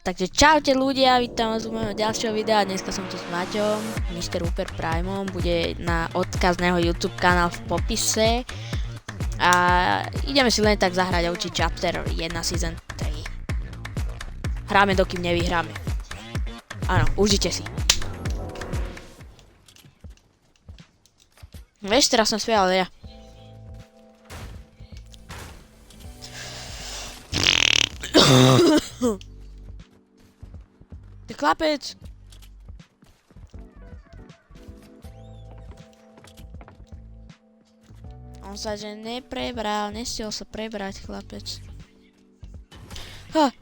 Takže čaute ľudia, vítam vás u môjho ďalšieho videa. Dneska som tu s Maťom, Mr. Upper Primeom. Bude na odkaz na jeho YouTube kanál v popise. A ideme si len tak zahrať a učiť Chapter 1 Season 3. Hráme, dokým nevyhráme. Áno, užite si. Vieš, teraz som spieval ja. Ty chlapec! On sa že neprebral, nestihol sa prebrať, chlapec. Ha!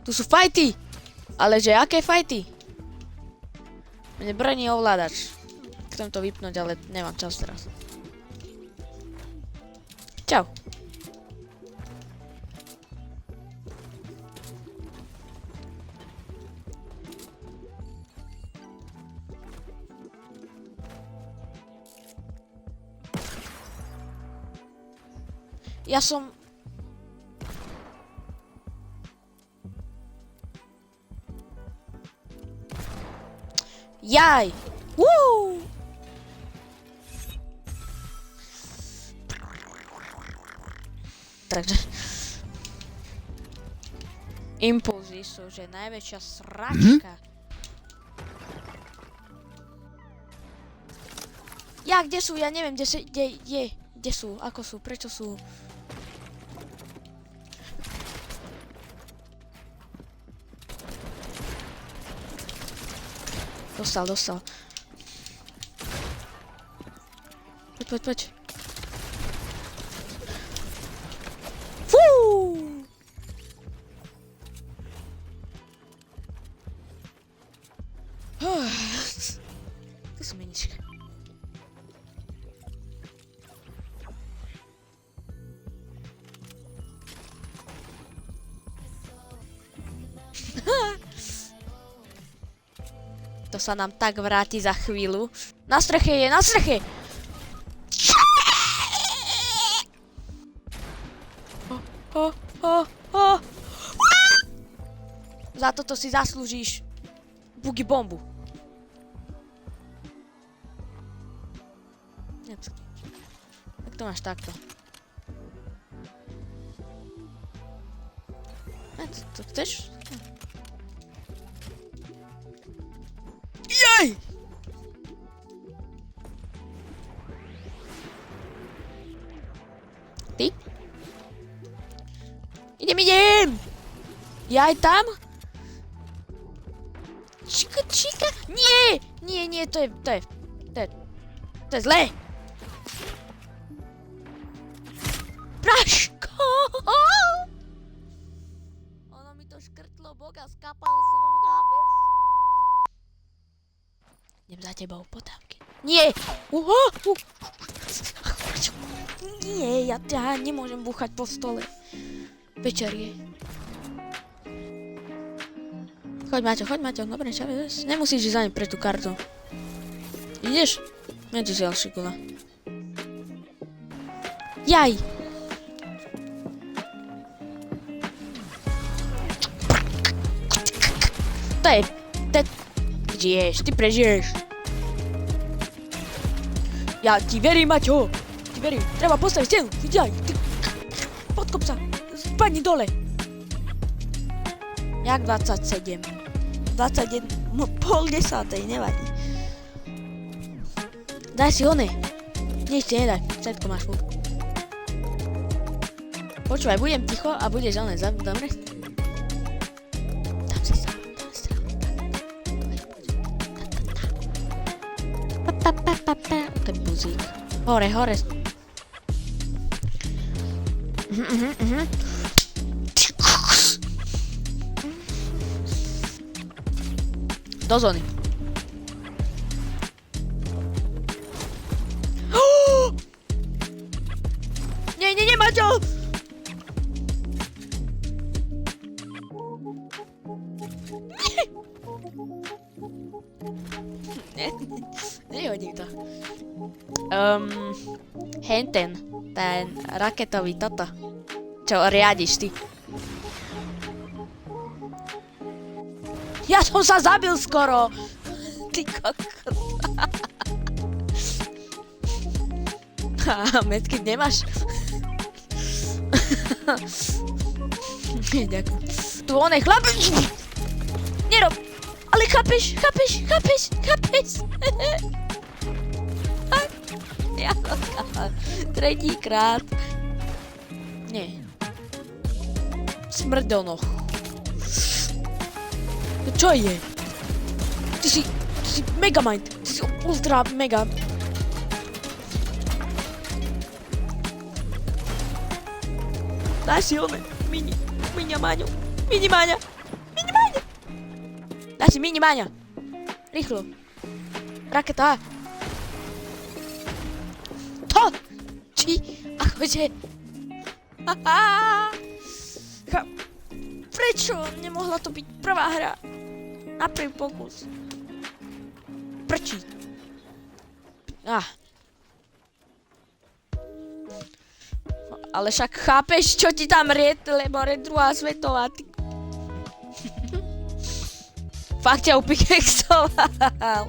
Tu sú fajty! Ale že aké fajty? Mne brání ovládač. Chcem to vypnúť, ale nemám čas teraz. Čau. Ja som... Jaj! Woo! Takže... Impulzy sú, že najväčšia sračka. Ja, kde sú? Ja neviem, kde sú, ako sú, prečo sú. Dostal. Poď. Fú! To sú menička. To sa nám tak vráti za chvíľu. Na streche je, na streche! Za toto si zaslúžiš bugy bombu. Tak to máš takto. To chceš? Jej! Ty? Idem! Ja aj tam? Čika! Nie, to je zlé! Praško! Ono mi to škrtlo boga, skapal som, chápeš? Idem za tebou, potávky. Nie! Nie, ja nemôžem búchať po stole. Večer je. Choď Maťo, dobre, čaves. Nemusíš ísť za ním pre tú kartu. Ideš? Nie, tu si šikula. Jaj! To je... Ty prežiješ. Ja ti verím, Maťo. Ti verím. Treba postaviť stenu. Vidíaj. Podkop sa. Spadni dole. Jak 27? 21, no pol desátej, nevadí. Daj si one. Nič ti nedaj, všetko máš furt. Počúvaj, budem ticho a budeš one, dobre? Tam si sa. Ten buzík. Hore. Do zóny. Nie, Maťo! Nehodím to. Henten. Ten raketový toto. Čo riadiš ty. Ja som sa zabil skoro. Ty kokos. Medkit nemáš? Ďakujem. Tu onej chlap... Nerob! Ale chápeš? Ja som skapal. Tretíkrát. Nie. Smrdonoch. Čo je? Ty si Megamind. Ty si ultra mega. Daj si one. Mini-Máňu. Daj si Mini-Máňa. Rýchlo. Raketa. To! Či? Akože... Prečo nemohla to byť prvá hra? Na prvý pokus. Prčí. Ale však chápeš, čo ti tam lebo druhá svetová, ty... Fakt ťa upikexoval.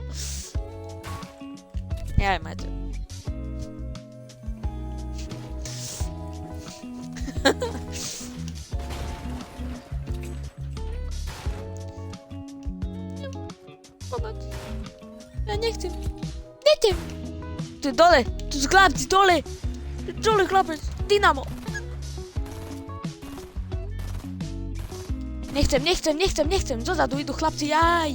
Jaj, Maťo. Ja nechcem. Tu dole, tu chlapci, dole. Dole chlapec, Dynamo. Nechcem. Zozadu idú chlapci, jaj.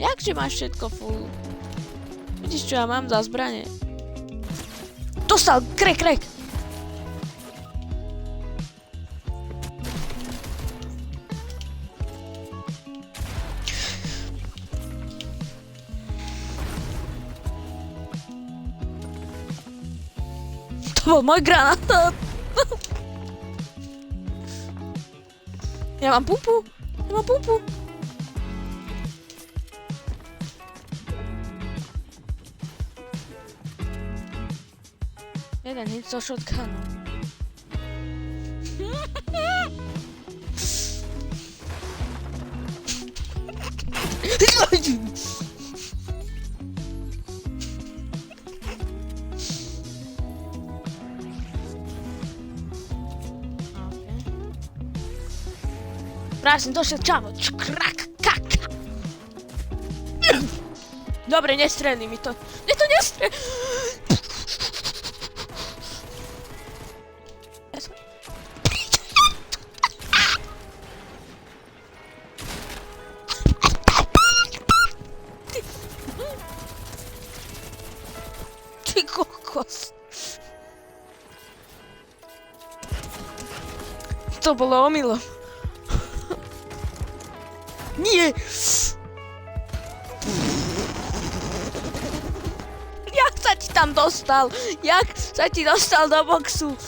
Jakže máš všetko full? Vidíš, čo ja mám za zbranie? Dostal, krek. To bol môj granát. Ja mám pumpu. Jeden hit zo shotgunu. Práve som došiel, čavo. Čkrak, kaka. Dobre, nestrelí mi to. Mne to nestrelí. Ty kokos. To bolo omylom. Nie! Jak sa ti tam dostal? Jak sa ti dostal do boxu?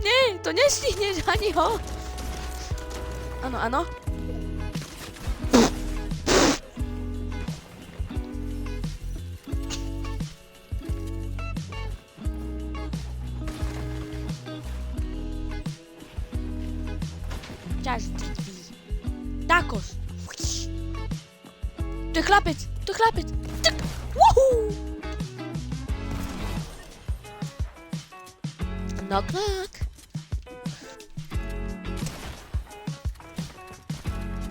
Nie, to nestihneš ani ho. Áno. Takos. To je chlapec. Woohoo! Knock.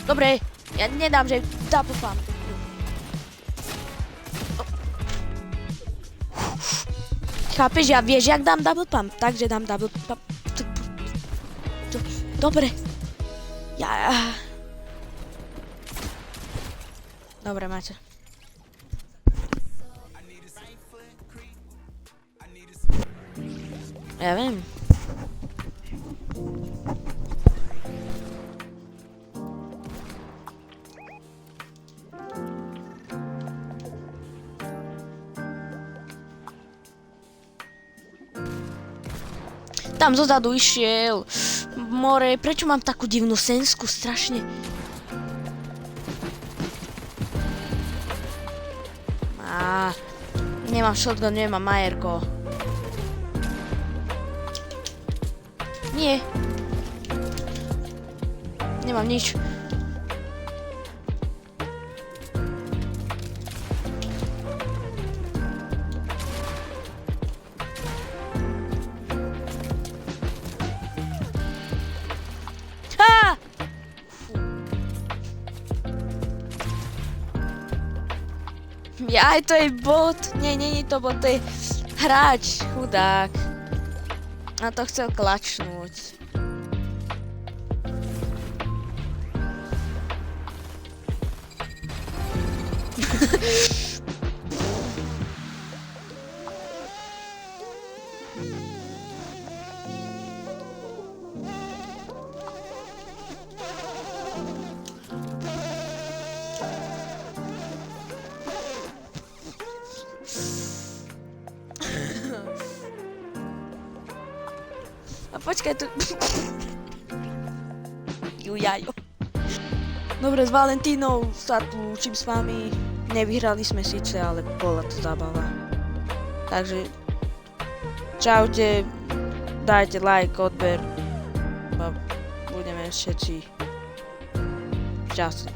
Dobre, ja nedám, že double pump. Chápeš, ja vieš, jak dám double pump, takže dám double pump. Dobre. Ja... Dobre, máte. Ja viem. Tam zozadu išiel. More, prečo mám takú divnú sensku? Strašne. Nemám shotgun, nemám majerko. Nie. Nemám nič. Aj to je bot. Nie je to bot, to je hráč, chudák. A to chcel klačnúť. A počkaj tu. Jujajo. Dobre, s Valentínou sa tu učím s vami. Nevyhrali sme síce, ale bola to zábava. Takže čaute, dajte like, odber a budeme všetci šťastní.